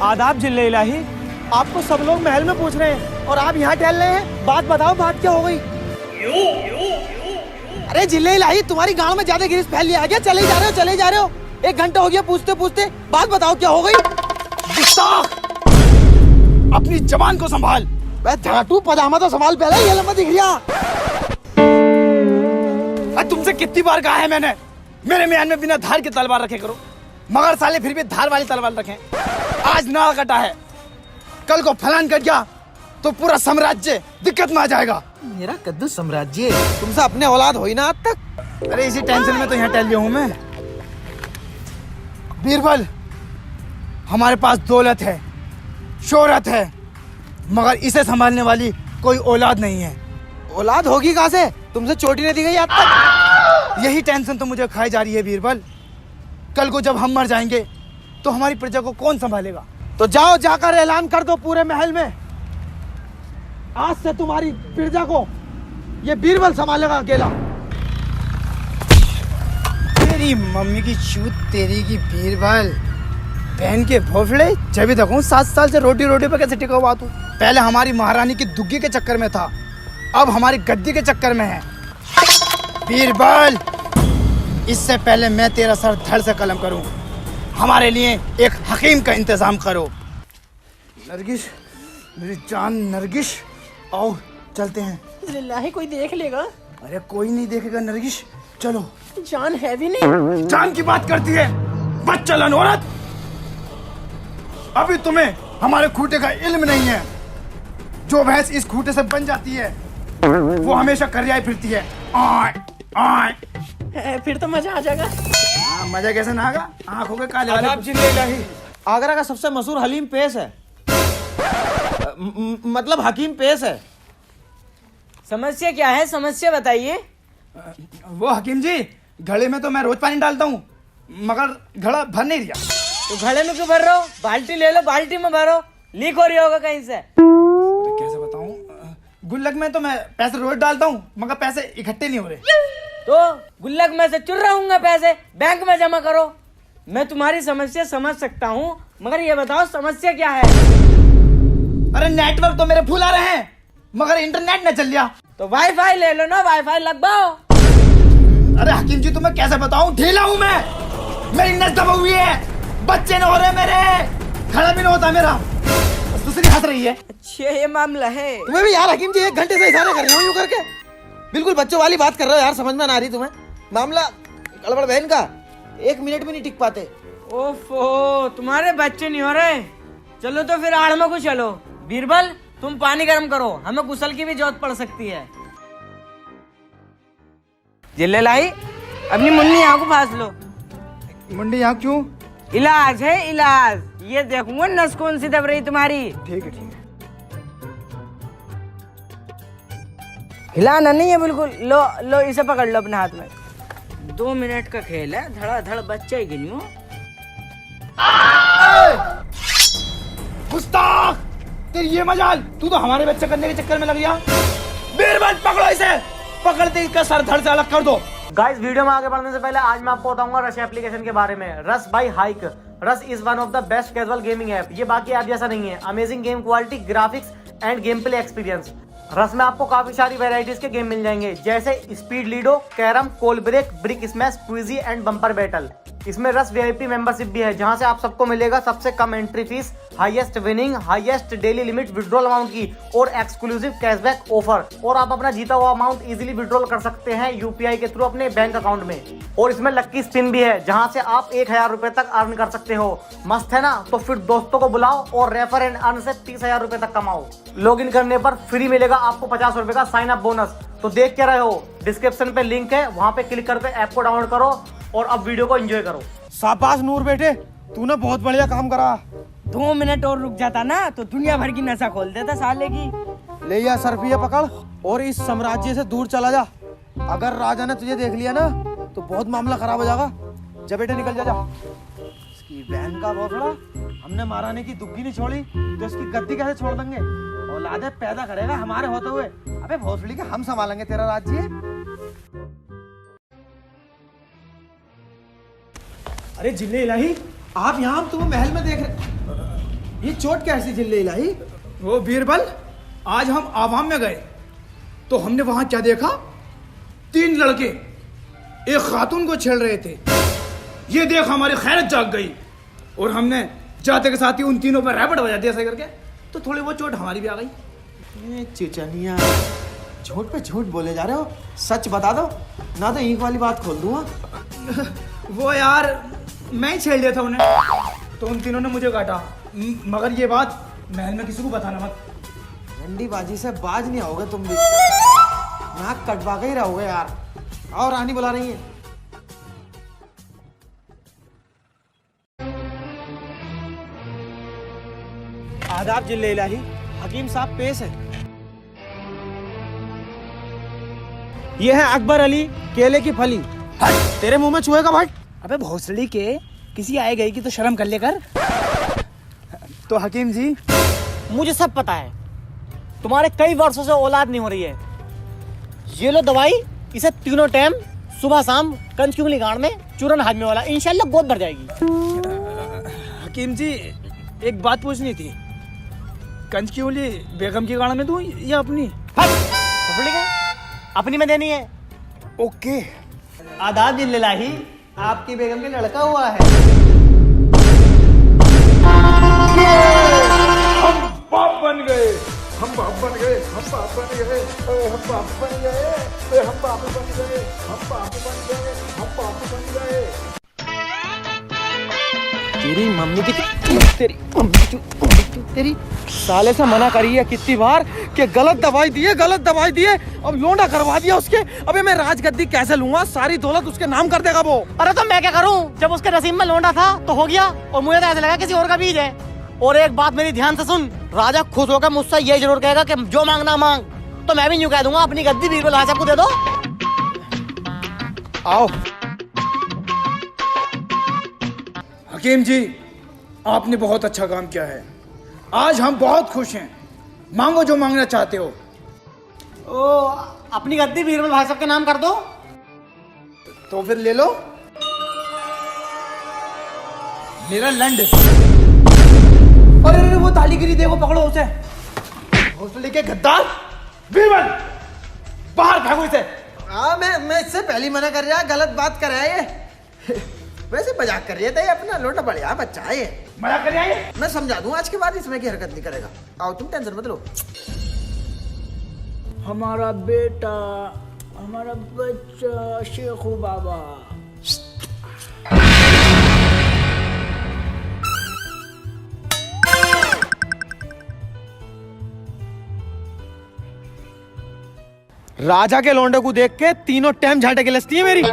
आदाब जिले इलाही। आपको सब लोग महल में पूछ रहे हैं और आप यहाँ टहल रहे हैं। बात बताओ, बात क्या हो गई? अरे जिले इलाही, तुम्हारी गांव में ज्यादा गिरिश फैल लिया। क्या चले जा रहे हो? 1 घंटा हो गया पूछते पूछते। बात बताओ क्या हो गई? अपनी जबान को संभाल। झाटू पजामा तो संभाल पहले, ये लंबा दिख रहा। तुमसे कितनी बार कहा है मैंने, मेरे म्यान में बिना धार की तलवार रखे करो, मगर साले फिर भी धार वाली तलवार रखें। आज नाल कटा है, कल को फलान कट गया तो पूरा साम्राज्य दिक्कत में आ जाएगा। मेरा कद्दू साम्राज्य, तुमसे अपने औलाद हुई ना आज तक। अरे इसी टेंशन में तो यहाँ टहल लिया हूँ मैं। बीरबल, हमारे पास दौलत है, शोहरत है, मगर इसे संभालने वाली कोई औलाद नहीं है। औलाद होगी कहाँ से? तुमसे चोटी नहीं दी गई आज तक। यही टेंशन तो मुझे खाई जा रही है बीरबल। कल को जब हम मर जाएंगे तो हमारी प्रजा को कौन संभालेगा? तो जाओ, जाकर ऐलान कर दो पूरे महल में, आज से तुम्हारी प्रजा को ये बीरबल संभालेगा अकेला। तेरी मम्मी की चूत तेरी की बीरबल, बहन के भोफड़े। जब भी देखूं 7 साल से रोटी पे कैसे टिका हुआ तू। पहले हमारी महारानी की दुग्गी के चक्कर में था, अब हमारी गद्दी के चक्कर में है। बीरबल, इससे पहले मैं तेरा सर धड़ से कलम करूं, हमारे लिए एक हकीम का इंतजाम करो। नरगिस, मेरी जान नरगिस, आओ चलते हैं। लिल्लाही, कोई देख लेगा? अरे कोई नहीं देखेगा नरगिस, चलो। जान है भी नहीं। जान की बात करती है बच्चलन औरत। अभी तुम्हें हमारे खूंटे का इल्म नहीं है। जो भैंस इस खूंटे से बन जाती है वो हमेशा करियाई फिरती है। फिर तो मजा आ जाएगा। मजा कैसे ना आगा? आंखों के काले वाले। आदाब जिले इलाही। आगरा का सबसे मशहूर हलीम पेश है, मतलब हकीम पेश है। समस्या क्या है? समस्या बताइए। वो हकीम जी, घड़े में तो मैं रोज पानी डालता हूँ, मगर घड़ा भर नहीं दिया। तो घड़े में क्यों भर रहे हो? बाल्टी ले लो, बाल्टी में भरो। लीक हो रही होगा कहीं से। कैसे बताऊँ? गुल्लक में तो मैं पैसे रोज डालता हूँ, मगर पैसे इकट्ठे नहीं हो रहे। तो गुल्लक में से चुर रहूंगा पैसे, बैंक में जमा करो। मैं तुम्हारी समस्या समझ सकता हूँ, मगर ये बताओ समस्या क्या है? अरे नेटवर्क तो मेरे फुल आ रहे हैं, मगर इंटरनेट न चल लिया। तो वाईफाई ले लो ना, वाईफाई लगवाओ। अरे हकीम जी, तुम्हें कैसे बताऊं, ढीला हूं मैं, मेरी नस दबा हुई है, बच्चे न हो रहे मेरे, खड़ा भी न होता मेरा। दूसरी हंस रही है। अच्छा, ये मामला है। तुम्हें भी यार हकीम जी 1 घंटे से इशारे कर रहे हो यूं करके, बिल्कुल बच्चों वाली बात कर रहे हो यार, समझ में ना आ रही तुम्हें। मामला गड़बड़ बहन का, 1 मिनट भी नहीं टिक पाते। ओफो, तुम्हारे बच्चे नहीं हो रहे। चलो तो फिर आड़ में को चलो। बीरबल, तुम पानी गर्म करो, हमें गुसल की भी जरूरत पड़ सकती है। जिले लाई, अपनी मुन्नी यहाँ को फास लो। मुंडी यहाँ क्यों? इलाज है इलाज। ये देखूंगा नस कौन सी दब रही तुम्हारी। ठीक है। हिलाना नहीं है बिल्कुल। लो लो, इसे पकड़ लो अपने हाथ में। 2 मिनट का खेल है, धड़ाधड़ बच्चा ही गिनियो। गुस्ताख, तेरी ये मजाल, तू तो हमारे बच्चे करने के चक्कर में लग गया। बीरबल, पकड़ो इसे, पकड़ते इसका सर धड़ से अलग कर दो। गाइस, वीडियो में आगे बढ़ने से पहले आज मैं आपको बताऊंगा रश एप्लीकेशन के बारे में। Rush by Hike. Rush is one of the best casual gaming app. ये बाकी ऐप जैसा नहीं है। Amazing game quality, graphics and game play experience. Rush में आपको काफी सारी वेराइटीज के गेम मिल जाएंगे, जैसे speed ludo, carrom, coal break, brick smash, quizzy and bumper battle. इसमें रश वीआईपी मेंबरशिप भी है, जहां से आप सबको मिलेगा सबसे कम entry fee, highest winning, highest daily limit withdrawal amount की और एक्सक्लूसिव कैशबैक ऑफर। और आप अपना जीता हुआ अमाउंट इजीली विड्रॉल कर सकते हैं यूपीआई के थ्रू अपने बैंक अकाउंट में। और इसमें लक्की स्पिन भी है, जहां से आप 1000 रुपए तक अर्न कर सकते हो। मस्त है ना? तो फिर दोस्तों को बुलाओ और रेफर एंड अर्न से 30,000 रुपए तक कमाओ। लॉग इन करने पर फ्री मिलेगा आपको 50 रुपए का साइन अप बोनस। तो देख क्या रहे हो, डिस्क्रिप्शन पे लिंक है, वहां पे क्लिक करके ऐप को डाउनलोड करो और अब वीडियो को एंजॉय करो। शाबाश नूर बेटे, तूने बहुत बढ़िया काम करा। 2 मिनट और रुक जाता ना तो दुनिया भर की नशा खोल देता साले की। ले या सरफिया पकड़ और इस साम्राज्य से दूर चला जा। अगर राजा ने तुझे देख लिया ना तो बहुत मामला खराब हो जाएगा। जा बेटे, निकल जा। इसकी बहन का भोसड़ा, हमने महारानी की दुग्गी नहीं छोड़ी तो इसकी गद्दी कैसे छोड़ देंगे? औलादे पैदा करेगा हमारे होते हुए। अबे भोसड़ी के हम संभालेंगे तेरा राज्य। अरे जिले इलाही, आप यहाँ तुम महल में देख रहे। ये चोट कैसी झेल ले इलाही? वो बीरबल, आज हम आवाम में गए तो हमने वहां क्या देखा? 3 लड़के एक खातून को छेड़ रहे थे। ये देख हमारी खैरत जाग गई और हमने जाते के साथ ही उन तीनों पर रैपट बजा दिया ऐसे करके, तो थोड़ी बहुत चोट हमारी भी आ गई। ये चिचनिया, झूठ पे झूठ बोले जा रहे हो, सच बता दो ना तो ईंख वाली बात खोल दूंगा। वो यार मैं ही छेड़ लिया था उन्हें, तो उन तीनों ने मुझे काटा। मगर ये बात महल में किसी को बताना मत। रंडी बाजी से बाज नहीं आओगे तुम भी, नाक कटवा के ही रहोगे यार। और रानी बुला रही है। आदाब जिले इलाही, हकीम साहब पेश है। ये है अकबर अली केले की फली। तेरे मुंह में चूहे का भट्ट। अबे भोसड़ी के, किसी आए गई की तो शर्म कर लेकर। तो हकीम जी, मुझे सब पता है, तुम्हारे कई वर्षों से औलाद नहीं हो रही है। ये लो दवाई, इसे तीनों टाइम सुबह शाम कंच की उंगली गाड़ में चूरन हाजमे वाला, इंशाल्लाह गोद भर जाएगी। हकीम जी एक बात पूछनी थी, कंच की उंगली बेगम की गाड़ में दूं या अपनी? अपनी में देनी है। ओके। आदाब जिल्लाही, आपकी बेगम के लड़का हुआ है। हम बाप बन गए, हम बाप बन गए, हम बाप बन गए, हम बाप बन गए, हम बाप बन गए, हम बाप बन गए, हम बाप बन गए। तेरी मम्मी की तेरी मम्मी की तेरी साले से मना करी है कितनी बार कि गलत दवाई दिए, गलत दवाई दिए। अब लोंडा करवा दिया उसके। अबे मैं राजगद्दी कैसे लूंगा? सारी दौलत उसके नाम कर देगा वो। अरे तो मैं क्या करूं, जब उसके नसीब में लोंडा था तो हो गया, और मुझे तो ऐसा लगा किसी और का बीज है। और एक बात मेरी ध्यान से सुन, राजा खुश होकर मुझसे ये जरूर कहेगा कि जो मांगना मांग, तो मैं भी यूं कह दूंगा अपनी गद्दी बीरबल हाशम को दे दो। आओ। हकीम जी आपने बहुत अच्छा काम किया है, आज हम बहुत खुश हैं। मांगो जो मांगना चाहते हो। ओ, अपनी गद्दी बीरबल भाई साहब के नाम कर दो। तो फिर ले लो मेरा लंड। अरे वो तालीगिरी देखो, पकड़ो उसे। हौसले के गद्दार बीरबल, बाहर भागो इसे। मैं इससे पहले मना कर रहा, गलत बात कर रहा है ये। वैसे मजाक कर रही है, अपना लोटा बढ़िया बच्चा है ये। मजाक कर रहा है? मैं समझा दूं, आज के बाद इसमें की हरकत नहीं करेगा। आओ तुम टेंशन मत लो। हमारा बेटा, हमारा बच्चा शेखू बाबा। राजा के लौंडे को देख के तीनों टाइम झाटे गिलसती है मेरी।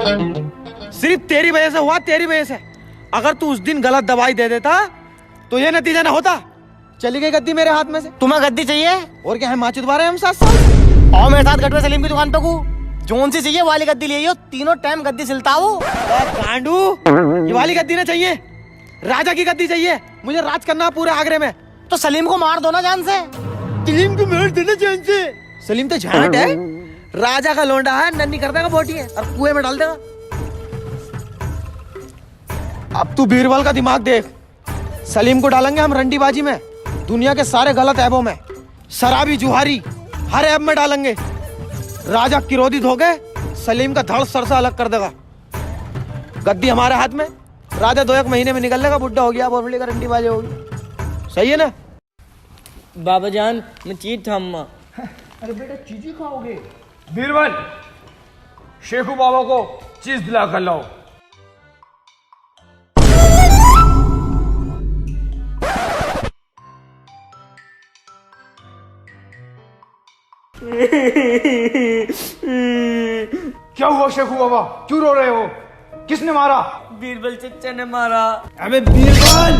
सिर्फ तेरी वजह से हुआ, तेरी वजह से। अगर तू उस दिन गलत दवाई दे देता तो ये नतीजा ना होता। चली गई गद्दी मेरे हाथ में से। तुम्हें गद्दी चाहिए? और क्या है, माची दोबारा हम 7 साल। और मेरे साथ गटवे सलीम की दुकान पे को जोन सी चाहिए वाली गद्दी ले, तीनों टाइम गद्दी सिलता वो। गांडू, ये वाली गद्दी ना चाहिए, राजा की गद्दी चाहिए। मुझे राज करना पूरे आगरे में। तो सलीम को मार दो ना जान से। सलीम को मार देना जान से? सलीम तो झाट है, राजा का लौंडा है, नन्नी कर देगा बोटी है और कुएं में डाल देगा। अब तू बीरबल का दिमाग देख। सलीम को डालेंगे हम रंडीबाजी में, दुनिया के सारे गलत ऐबों में, शराबी जुहारी हर ऐब में डालेंगे। राजा क्रोधित हो गए, सलीम का धड़ सर से अलग कर देगा। गद्दी हमारे हाथ में, राजा 2-1 महीने में निकल लेगा, बुढ़ा हो गया, बोफड़ी का रंडीबाजी होगी। सही है ना? बाबा जान मैं चीज था अम्मा। अरे बेटा चीजी खाओगे? बीरबल, शेखू बाबा को चीज दिला कर लाओ। क्या हुआ शेखू बाबा, क्यों रो रहे हो? किसने मारा? बीरबल चच्चा ने मारा। अबे बीरबल!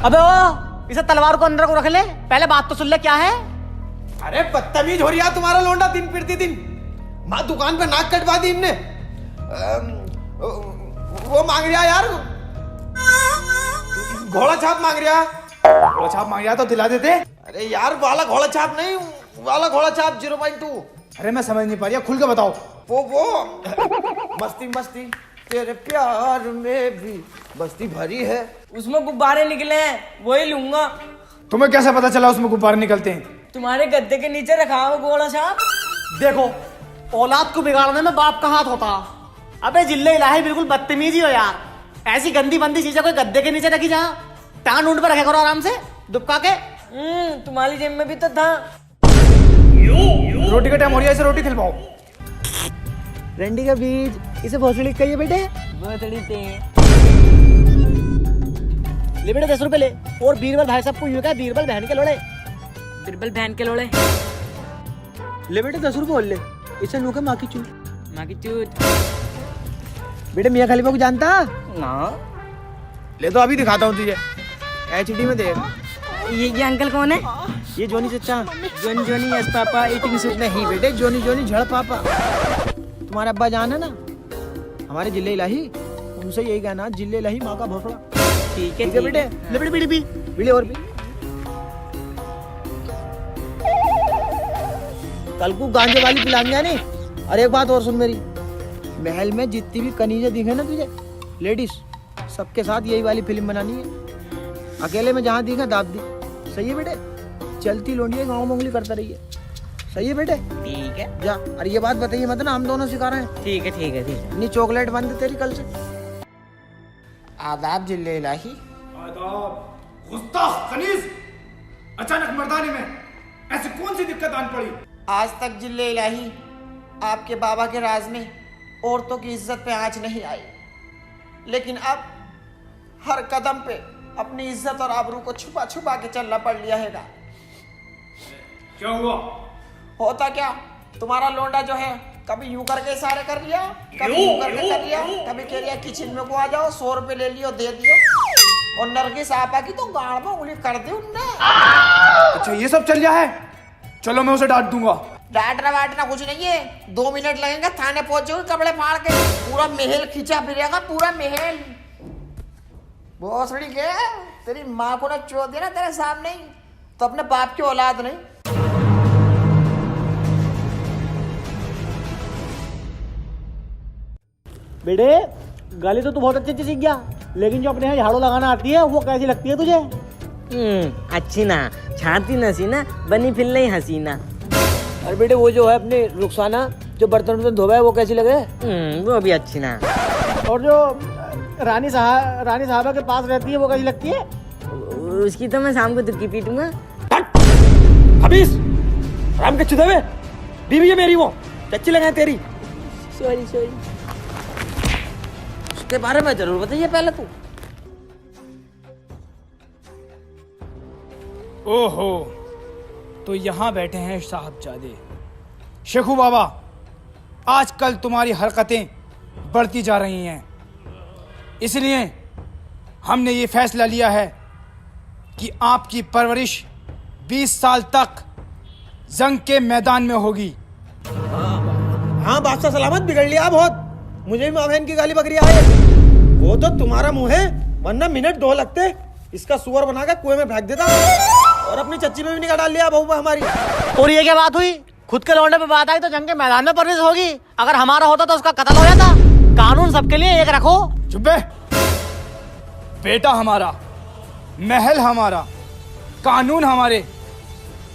अबे ओ, इसे तलवार को अंदर को रख ले, पहले बात तो सुन ले क्या है। अरे बदतमीज हो रहा तुम्हारा लौंडा दिन फिरती दिन। माँ दुकान पे नाक कटवा दी इनने। वो मांग रहा यार, घोड़ा छाप मांग रहा। घोड़ा छाप मांग रहा तो दिला देते। अरे यार वाला घोड़ा छाप नहीं, वाला घोड़ा छाप 0.2। अरे मैं समझ नहीं पा रही, खुल के बताओ। वो मस्ती मस्ती तेरे प्यार में भी बस्ती भरी है। उसमें गुब्बारे निकले हैं, वही लूंगा। तुम्हें कैसे पता चला उसमें गुब्बारे निकलते हैं? तुम्हारे गद्दे के नीचे रखा है वो गोला साहब। देखो, औलाद को बिगाड़ने में बाप का हाथ होता। अबे जिल्ले इलाही बिल्कुल बदतमीजी हो यार। ऐसी गंदी बंदी चीजें कोई गद्दे के नीचे रखी जा। टांग ऊंट पर रखे करो आराम से दुबका के। तुम्हारी जेब में भी तो था। रोटी का टाइम हो रहा है, इसे रोटी खिलवाओ। रंडी का बीज इसे भोसड़ी कहिए बेटे। ले बेटे 10 रुपए ले। और बीरबल भाई साहब को यूं कहा बीरबल बहन के लोड़े। बिरबल बहन के लोड़े। ले बेटे 10 रुपए और ले। इसे यूं कहा माँ की चूत। माँ की चूत। बेटे मियाँ खलीफा को जानता? ना। ले तो अभी दिखाता हूँ तुझे, HD में देख। ये अंकल कौन है? ये जोनी चचा। Johnny Johnny yes papa eating suit. नहीं बेटे, जोनी जोनी झड़ पापा। तुम्हारे अब्बा जान है ना, हमारे जिले इलाही, उनसे यही कहना, जिले इलाही माँ का भोसड़ा। ठीक है बेटे, ले बेटे बीड़ी पी। बीड़ी और भी। कल को गांजे वाली पिलाएंगे नहीं। और एक बात और सुन मेरी, महल में जितनी भी कनीजें दिखे ना तुझे, लेडीज, सबके साथ यही वाली फिल्म बनानी है। अकेले में जहाँ दिखा दाब दी। सही है बेटे? चलती लोंडिया गाँव में उंगली करता रही है। सही है बेटे? ठीक है। जा, और ये बात बताइए मत ना, हम दोनों सिखा रहे हैं। ठीक है ठीक है ठीक है। नहीं चॉकलेट बंद तेरी कल से। आदाब जिले इलाही। आदाब। गुस्ताख खनीज, अचानक मर्दाने में ऐसी कौन सी दिक्कत आन पड़ी? आज तक जिले इलाही आपके बाबा के राज में औरतों की इज्जत पे आंच नहीं आई, लेकिन अब हर कदम पे अपनी इज्जत और आबरू को छुपा छुपा के चलना पड़ लिया है। क्या हुआ? होता क्या, तुम्हारा लोंडा जो है कभी यूं करके इशारे कर लिया, कभी यूं करके कर लिया, कभी कह लिया किचन में को आ जाओ, 100 रुपए ले लियो दे दियो, और नरगिस आपा की तो गाड़ में उंगली कर दी उनने। अच्छा ये सब चल रहा है? चलो मैं उसे डांट दूंगा। डांटना वाटना कुछ नहीं है, 2 मिनट लगेंगे, थाने पहुंचोगे कपड़े फाड़ के, पूरा महल खींचा फिरेगा, पूरा महल। भोसड़ी के तेरी माँ को ना चोद दिया ना तेरे सामने ही, तो अपने बाप की औलाद नहीं। बेटे गाली तो तू बहुत अच्छे से सीख गया, लेकिन जो अपने यहाँ झाड़ू लगाना आती है वो कैसी लगती है तुझे? अच्छी ना, छाती नसी ना, बनी फिर नहीं हसीना। अरे बेटे वो जो है अपने रुखसाना जो बर्तन धोबा है वो कैसी लगे? वो भी अच्छी ना। और जो रानी साहबा के पास रहती है वो कैसी लगती है? उसकी तो मैं शाम को दुक्की पीटूंगा। हबीस राम के चुदे में बीवी है मेरी, वो चच्ची लगाए तेरी। Sorry sorry. उसके बारे में जरूर बताइए पहले तू। ओहो, तो यहाँ बैठे हैं साहबजादे। शेखू बाबा, आजकल तुम्हारी हरकतें बढ़ती जा रही हैं, इसलिए हमने ये फैसला लिया है कि आपकी परवरिश 20 साल तक जंग के मैदान में होगी। हाँ बादशाह सलामत, बिगड़ लिया बहुत। मुझे भी माँ बहन की गाली बकरी आए। वो तो तुम्हारा मुंह है, वरना मिनट 2 लगते इसका सुअर बना के कुएं में फेंक देता, और अपनी चच्ची में भी निकाल डाल लिया बहू हमारी। और ये क्या बात हुई? खुद के लौंडे पे बात आई तो जंग के मैदान में परवरिश होगी। अगर हमारा होता तो उसका कत्ल हो जाता। कानून सबके लिए एक रखो। चुप बे। बेटा हमारा, महल हमारा, कानून हमारे।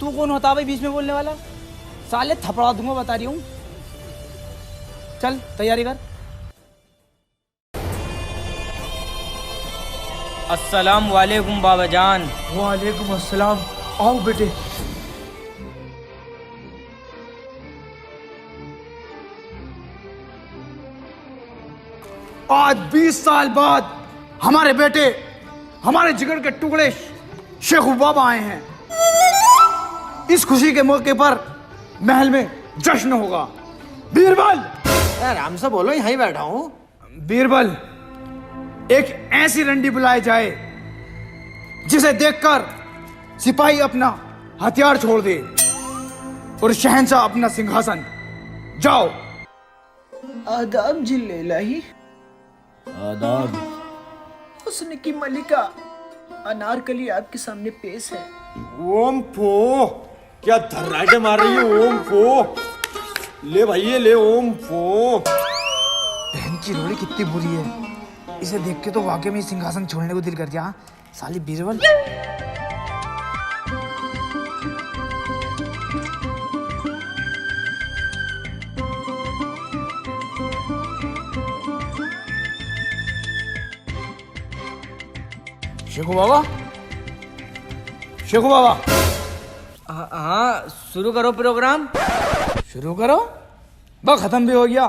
तू कौन होता भाई बीच में बोलने वाला? साले थपड़ा दूंगा, बता रही हूँ। चल तैयारी कर। अस्सलाम वालेकुम बाबा जान। वालेकुम अस्सलाम। आओ बेटे। आज 20 साल बाद हमारे बेटे, हमारे जिगर के टुकड़े शेखू बाबा आए हैं। इस खुशी के मौके पर महल में जश्न होगा। बीरबल, आराम से बोलो, यहीं बैठा हूँ। बीरबल, एक ऐसी रंडी बुलाई जाए जिसे देखकर सिपाही अपना हथियार छोड़ दे और शहंशाह अपना सिंहासन। जाओ। आदाब जिले इलाही। आदाब। हुस्न की मलिका अनारकली आपके सामने पेश है। ओम फो, क्या धर्राटे मार रही है? ओम फो, ले भाई ये ले। ओम फो। बहन की रोड़ी कितनी बुरी है। इसे देख के तो वाकई में सिंहासन छोड़ने को दिल कर गया। साली बीरबल। शेखू बाबा, शेखू बाबा, हाँ शुरू करो प्रोग्राम। शुरू करो। बस खत्म भी हो गया।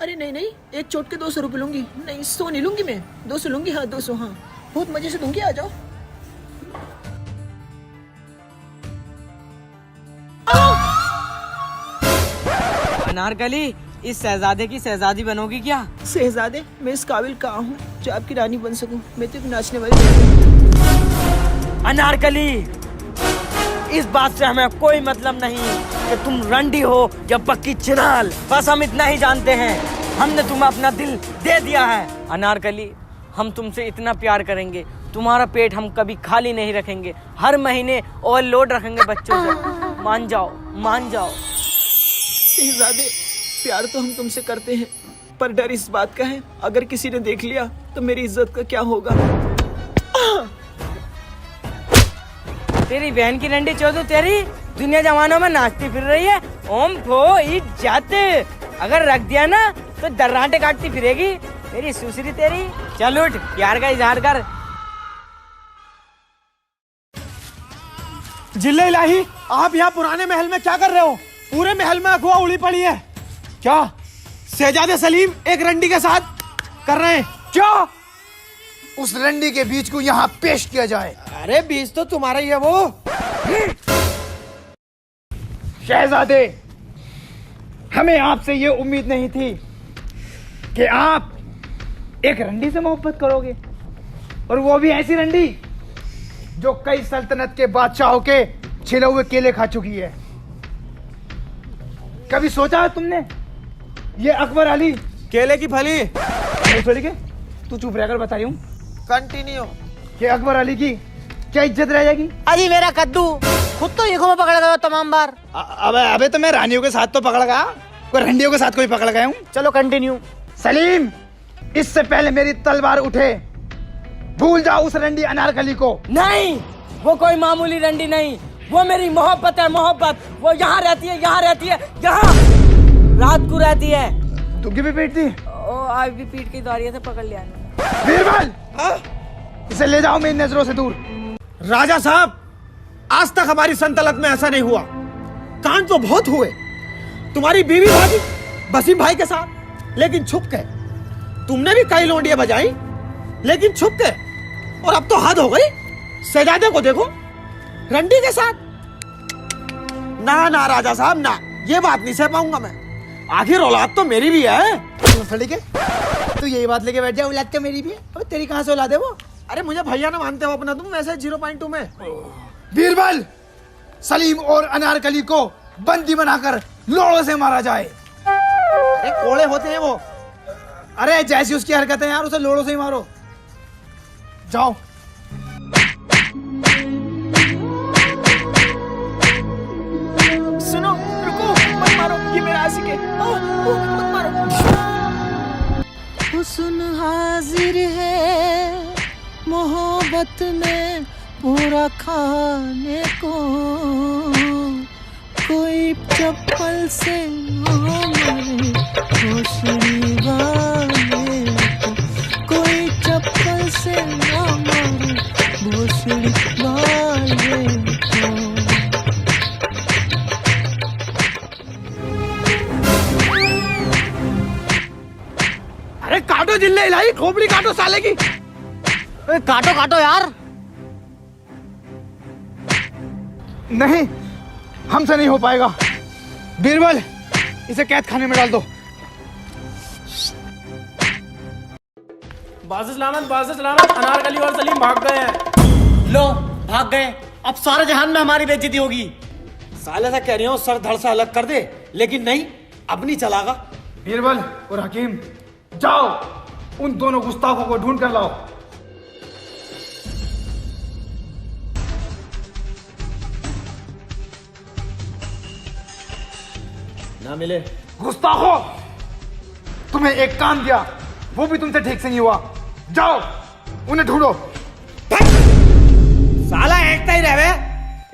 अरे नहीं नहीं, एक चोट के 200 रुपये लूंगी। नहीं 100 नहीं लूंगी मैं, 200 लूंगी। हाँ 200, हाँ बहुत मजे से दूंगी। आ जाओ। अनारकली, इस शहजादे की शहजादी बनोगी क्या? शहजादे, मैं इस काबिल कहाँ हूँ जो आपकी रानी बन सकूं? मैं तो एक नाचने वाली लड़की हूँ। अनारकली, इस बात से हमें कोई मतलब नहीं कि तुम रंडी हो या पक्की चिनाल। बस हम इतना ही जानते हैं, हमने तुम्हें अपना दिल दे दिया है। अनारकली, हम तुमसे इतना प्यार करेंगे, तुम्हारा पेट हम कभी खाली नहीं रखेंगे। हर महीने ओवरलोड रखेंगे बच्चों से। मान जाओ, मान जाओ। शहजादे, प्यार तो हम तुमसे करते हैं, पर डर इस बात का है अगर किसी ने देख लिया तो मेरी इज्जत का क्या होगा? तेरी बहन की रंडी चौधरी तेरी दुनिया जमानों में नाचती फिर रही है। ओम फो इज्जत, अगर रख दिया ना तो दर्राटे काटती फिरेगी मेरी सुसरी तेरी। चल उठ, प्यार का इजहार कर। जिल्ले इलाही, आप यहाँ पुराने महल में क्या कर रहे हो? पूरे महल में अफवाह उड़ी पड़ी है। क्या शहजादे सलीम एक रंडी के साथ कर रहे हैं? क्या उस रंडी के बीच को यहाँ पेश किया जाए? अरे बीच तो तुम्हारा ही है वो। शहजादे, हमें आपसे ये उम्मीद नहीं थी कि आप एक रंडी से मोहब्बत करोगे, और वो भी ऐसी रंडी जो कई सल्तनत के बादशाहों के छिले हुए केले खा चुकी है। कभी सोचा है तुमने ये अकबर अली केले की फली। नहीं छोड़ी के तू चुप रहकर बता रही हूँ कंटिन्यू। कि अकबर अली की क्या इज्जत रह जाएगी? अजी मेरा कद्दू, खुद तो ये में पकड़ गए तमाम बार। अबे अबे तो मैं रानियों के साथ तो पकड़ गया, कोई रंडियों के साथ कोई पकड़ गया हूँ। चलो कंटिन्यू। सलीम, इससे पहले मेरी तलवार उठे, भूल जाओ उस रंडी अनारकली को। नहीं, वो कोई मामूली रंडी नहीं, वो मेरी मोहब्बत है, मोहब्बत। वो यहाँ रहती है, यहाँ रहती है, यहाँ रात को रहती है। दुग्गी भी पीट दी। ओ आज भी पीठ की द्वारिया से पकड़ लिया। बीरबल, इसे ले जाओ मेरी नजरों से दूर। राजा साहब, आज तक हमारी सल्तनत में ऐसा नहीं हुआ। कांड तो बहुत हुए, तुम्हारी बीवी भागी वसीम भाई के साथ, लेकिन छुप के। तुमने भी कई लौंडियां बजाई, लेकिन छुप के। और अब तो हद हो गई, शहजादे को देखो रंडी के साथ। ना ना राजा साहब ना, ये बात नहीं सह पाऊंगा मैं। आखिर औलाद तो मेरी भी है। ठीक है, तू यही बात लेके बैठ जा, औलाद क्या मेरी भी है। अबे तेरी कहाँ से औलाद है वो? अरे मुझे भैया ना मानते हो अपना तुम, वैसे 0.2 में। बीरबल, सलीम और अनारकली को बंदी बनाकर लोड़ों से मारा जाए। अरे कोड़े होते हैं वो। अरे जैसी उसकी हरकतें यार, उसे लोड़ों से ही मारो। जाओ। सुनो, रुको, मत मारो, ये मेरा आशिक है। मत मारो। हुस्न हाजिर है मोहब्बत में पूरा खाने को, कोई चप्पल से मारे रोशनी वाले को, कोई चप्पल से मारे रोशनी वाले को। अरे काटो जिल्ले इलाही, खोपड़ी काटो साले की। काटो काटो यार। नहीं, हमसे नहीं हो पाएगा। बीरबल, इसे कैद खाने में डाल दो। बाज़ सलामत, अनारकली और सलीम भाग गए हैं। लो भाग गए, अब सारे जहान में हमारी बेइज्जती होगी। साले से कह रही हूँ सर धड़ से अलग कर दे, लेकिन नहीं, अब नहीं चलागा। बीरबल और हकीम, जाओ उन दोनों गुस्ताखों को ढूंढ कर लाओ। ना मिले। गुस्ताखो, तुम्हें एक काम दिया, वो भी तुमसे ठीक से नहीं हुआ। जाओ उन्हें ढूंढो। साला एकता ही रहे,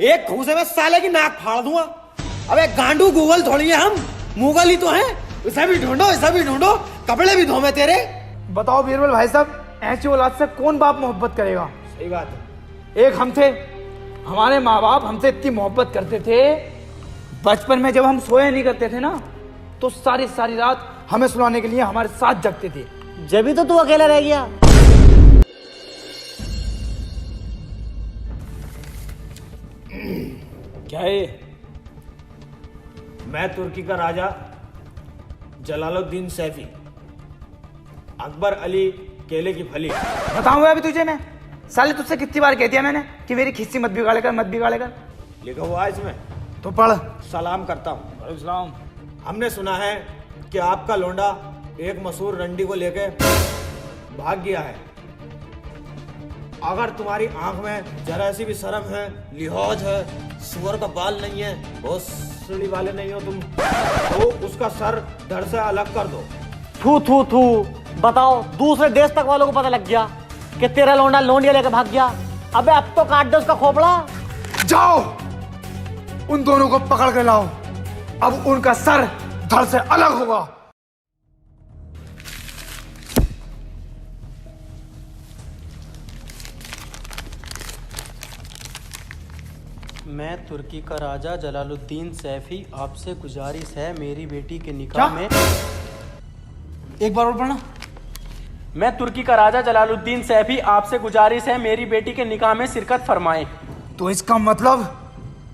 एक घूसे में साले की नाक फाड़ दूंगा। अबे गांडू गूगल थोड़ी है हम, मुगल ही तो हैं। इसे भी ढूंढो, इसे भी ढूंढो, कपड़े भी धोमे तेरे। बताओ बीरबल भाई साहब, ऐसी औलाद से कौन बाप मोहब्बत करेगा? सही बात है। एक हम थे, हमारे माँ बाप हमसे इतनी मोहब्बत करते थे, बचपन में जब हम सोया नहीं करते थे ना, तो सारी सारी रात हमें सुलाने के लिए हमारे साथ जगते थे। जब भी तो तू अकेला रह गया। क्या है? मैं तुर्की का राजा जलालुद्दीन सैफी, अकबर अली केले की फली। बताऊंगा अभी तुझे मैं, साले तुझसे कितनी बार कह दिया मैंने कि मेरी खिस्सी मत बिगाड़े कर, मत बिगाड़े कर। लिखा हुआ है इसमें, तो पढ़। सलाम करता हूँ। हमने सुना है कि आपका लोंडा एक मशहूर रंडी को लेके भाग गया है। अगर तुम्हारी आंख में जरा सी भी शर्म है, लिहाज है, सुअर का बाल नहीं है, भोसड़ी वाले नहीं हो तुम, तो उसका सर धड़ से अलग कर दो। थू थू थू, बताओ दूसरे देश तक वालों को पता लग गया कि तेरा लोंडा लोंडिया लेकर भाग गया। अबे अब तो काट दो उसका खोपड़ा। जाओ उन दोनों को पकड़ कर लाओ, अब उनका सर धड़ से अलग होगा। मैं तुर्की का राजा जलालुद्दीन सैफी, आपसे गुजारिश है मेरी बेटी के निकाह में। एक बार और पढ़ना। मैं तुर्की का राजा जलालुद्दीन सैफी, आपसे गुजारिश है मेरी बेटी के निकाह में शिरकत फरमाएं। तो इसका मतलब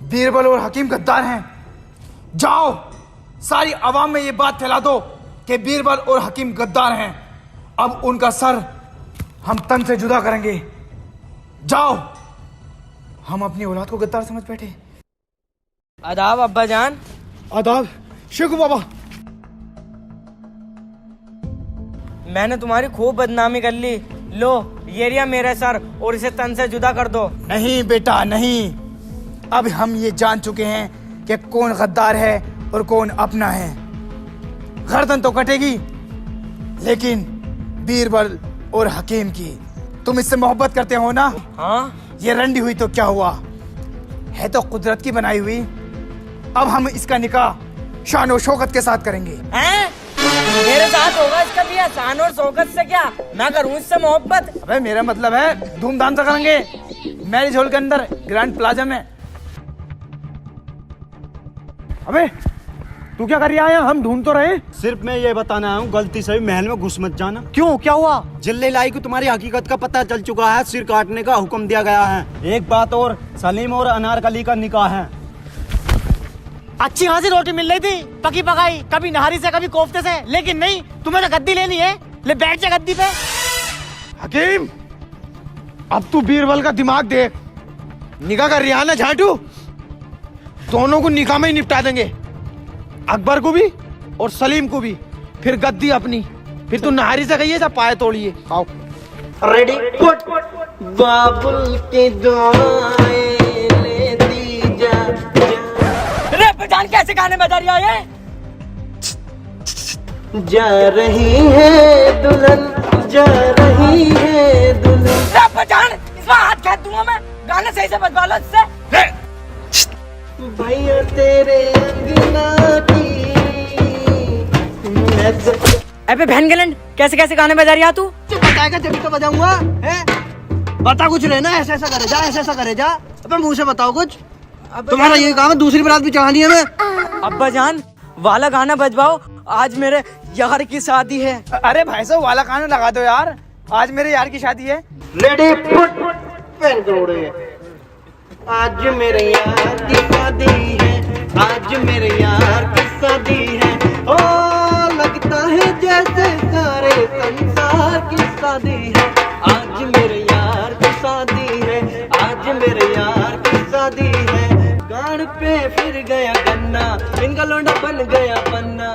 बीरबल और हकीम गद्दार हैं। जाओ सारी आवाम में ये बात फैला दो कि बीरबल और हकीम गद्दार हैं। अब उनका सर हम तन से जुदा करेंगे। जाओ। हम अपनी औलाद को गद्दार समझ बैठे। आदाब अब्बा जान। आदाब शेखू बाबा। मैंने तुम्हारी खूब बदनामी कर ली। लो ये रिया मेरा सर, और इसे तन से जुदा कर दो। नहीं बेटा नहीं, अब हम ये जान चुके हैं कि कौन गद्दार है और कौन अपना है। गर्दन तो कटेगी, लेकिन बीरबल और हकीम की। तुम इससे मोहब्बत करते हो ना? हाँ। ये रंडी हुई तो क्या हुआ, है तो कुदरत की बनाई हुई। अब हम इसका निकाह शान और शौकत के साथ करेंगे। हैं? मेरे साथ होगा इसका भी शान और शौकत से? क्या मैं करूं इससे मोहब्बत? अबे मेरा मतलब है धूमधाम से करेंगे, मैरिज हॉल के अंदर, ग्रैंड प्लाजा में। अबे तू क्या कर रहा है? हम ढूंढ तो रहे। सिर्फ मैं ये बताना आया हूँ, गलती से भी महल में घुस मत जाना। क्यों, क्या हुआ? जिल्ले लाई को तुम्हारी हकीकत का पता चल चुका है, सिर काटने का हुक्म दिया गया है। एक बात और, सलीम और अनारकली का निकाह है। अच्छी खासी रोटी मिल रही थी, पकी पकाई, कभी नहारी से कभी कोफ्ते से, लेकिन नहीं, तुम्हें तो गद्दी लेनी है। ले बैठ जा गद्दी पे। हकीम अब तू बीरबल का दिमाग देख। निकाह कर रही है ना झाटू, दोनों को निकाह में ही निपटा देंगे, अकबर को भी और सलीम को भी। फिर गद्दी अपनी, फिर तू नहारी से गई है, सब पाए तोड़िए। आओ रेडी बाबुल की दुआएं लेती जा। रे पहचान कैसे गाने बजा रही है? जा रही है दुल्हन, जा रही है दुल्हन। रे पहचान, इसमें हाथ खेच दूंगा मैं। गाने सही से बजवा लो इससे। भैया तेरे अंगना की। अबे बहन गलन, कैसे कैसे गाने बजा रही है तू? बताएगा जब तो बजाऊंगा। है बता कुछ रहे ना, ऐसा ऐसा करे जा, ऐसा ऐसा करे जा। अब मुंह से बताओ कुछ। तुम्हारा ये काम है, दूसरी बारात भी चढ़ानी है मैं। अब्बा जान वाला गाना बजवाओ, आज मेरे यार की शादी है। अरे भाई साहब वाला खाना लगा दो यार, आज मेरे यार की शादी है। रेडी पेन करोड़े। आज मेरे यार की शादी है, आज मेरे यार की शादी है। ओ लगता है जैसे सारे संसार की शादी है। आज मेरे यार की शादी है, आज मेरे यार की शादी है। गाड़ पे फिर गया गन्ना, इनका लोंडा बन गया पन्ना।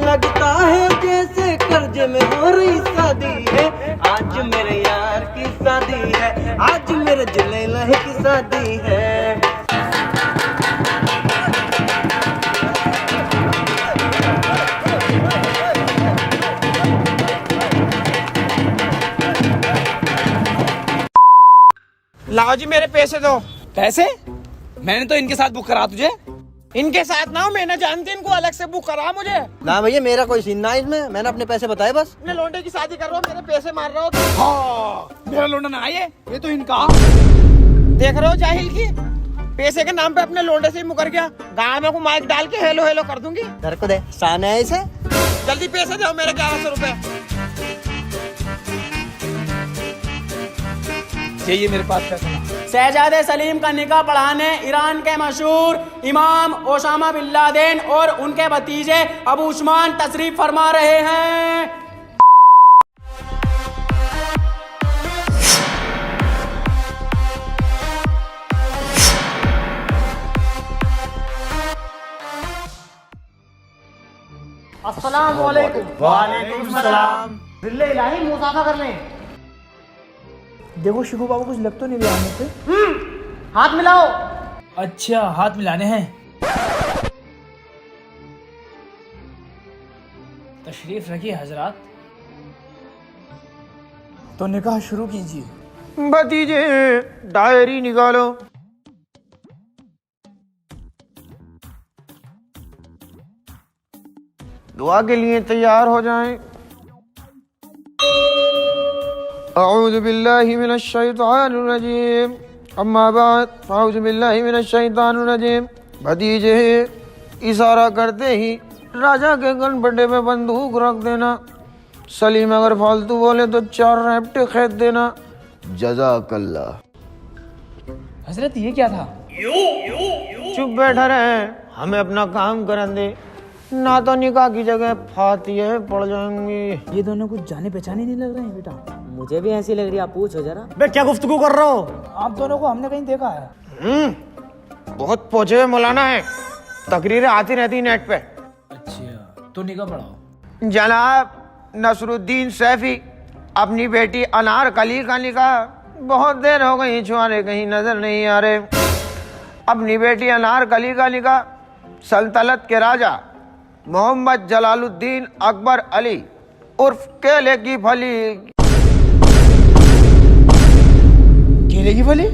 लगता है जैसे कर्ज में हो रही शादी है। आज मेरे यार की शादी है, आज मेरे जिले की शादी है। लाओ जी मेरे पैसे दो। पैसे? मैंने तो इनके साथ बुक करा तुझे। इनके साथ ना हो, मैं ना जानती इनको, अलग से बुक करा मुझे। ना भैया मेरा कोई सीन ना है इसमें, मैंने अपने पैसे बताए बस। अपने लौंडे की शादी कर रहे हो, मेरे पैसे मार रहे हो तुम। हाँ, मेरा लौंडा ना ये तो इनका। देख रहे हो जाहिल की, पैसे के नाम पे अपने लौंडे से ही मुकर गया। गाँव में को माइक डाल के हेलो हेलो कर दूंगी। घर को दे, सान है इसे। जल्दी पैसे दो मेरे 1100 रुपए। चाहिए मेरे पास पैसा। शहजादे सलीम का निकाह पढ़ाने ईरान के मशहूर इमाम ओसामा बिन लादेन और उनके भतीजे अबू उस्मान तशरीफ फरमा रहे हैं। अस्सलाम वालेकुम। वालेकुम सलाम। बिल्ले इलाही मुसाफा कर लें। देखो शिकू बाबू कुछ लग तो नहीं रहा मुझे। हाथ मिलाओ। अच्छा, हाथ मिलाने हैं। तशरीफ रखिए हजरात। तो निकाह शुरू कीजिए। भतीजे डायरी निकालो। दुआ के लिए तैयार हो जाएं। अऊज़ु बिल्लाहि मिनश शैतानिर रजीम। अम्मा बाद अऊज़ु बिल्लाहि मिनश शैतानिर रजीम। भतीजे इशारा करते ही राजा के गनपटे पे बंदूक रख देना। सलीम अगर फालतू बोले तो 4 रैप्टे खेद देना। जज़ाकल्लाह। हजरत ये क्या था? चुप बैठा रहे, हमें अपना काम करन दे, ना तो निकाह की जगह फातिहे पड़ जाएंगी। ये दोनों कुछ जाने पहचाने नहीं लग रहे हैं बेटा। मुझे भी ऐसी लग रही है, आप पूछो जरा। बे क्या गुफ्तगू कर रहे हो? आप दोनों को हमने कहीं देखा है। बहुत पहुंचे हुए मौलाना है, तकरीरें आती रहती नेट पे। अच्छा, तो निकाह पढ़ाओ। जनाब नसरुद्दीन सैफी अपनी बेटी अनारकली का निकाह, बहुत देर हो गई छुआरे कहीं नजर नहीं आ रहे। अपनी बेटी अनारकली का निकाह सल्तनत के राजा मोहम्मद जलालुद्दीन अकबर अली उर्फ केले की फली। केले की फली?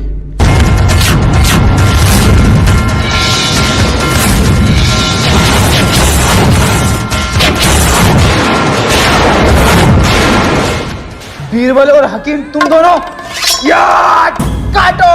बीरबल और हकीम तुम दोनों यार काटो।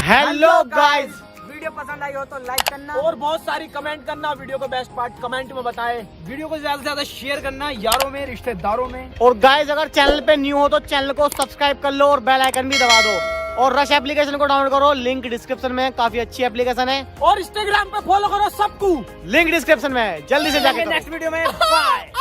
हेलो गाइस, वीडियो पसंद आई हो तो लाइक करना और बहुत सारी कमेंट करना। वीडियो का बेस्ट पार्ट कमेंट में बताएं। वीडियो को ज्यादा से ज्यादा शेयर करना यारों में, रिश्तेदारों में। और गाइस अगर चैनल पे न्यू हो तो चैनल को सब्सक्राइब कर लो और बेल आइकन भी दबा दो। और रश एप्लीकेशन को डाउनलोड करो, लिंक डिस्क्रिप्शन में, काफी अच्छी एप्लीकेशन है। और इंस्टाग्राम पे फॉलो करो सबको, लिंक डिस्क्रिप्शन में, जल्दी से जाके नेक्स्ट वीडियो में बाय।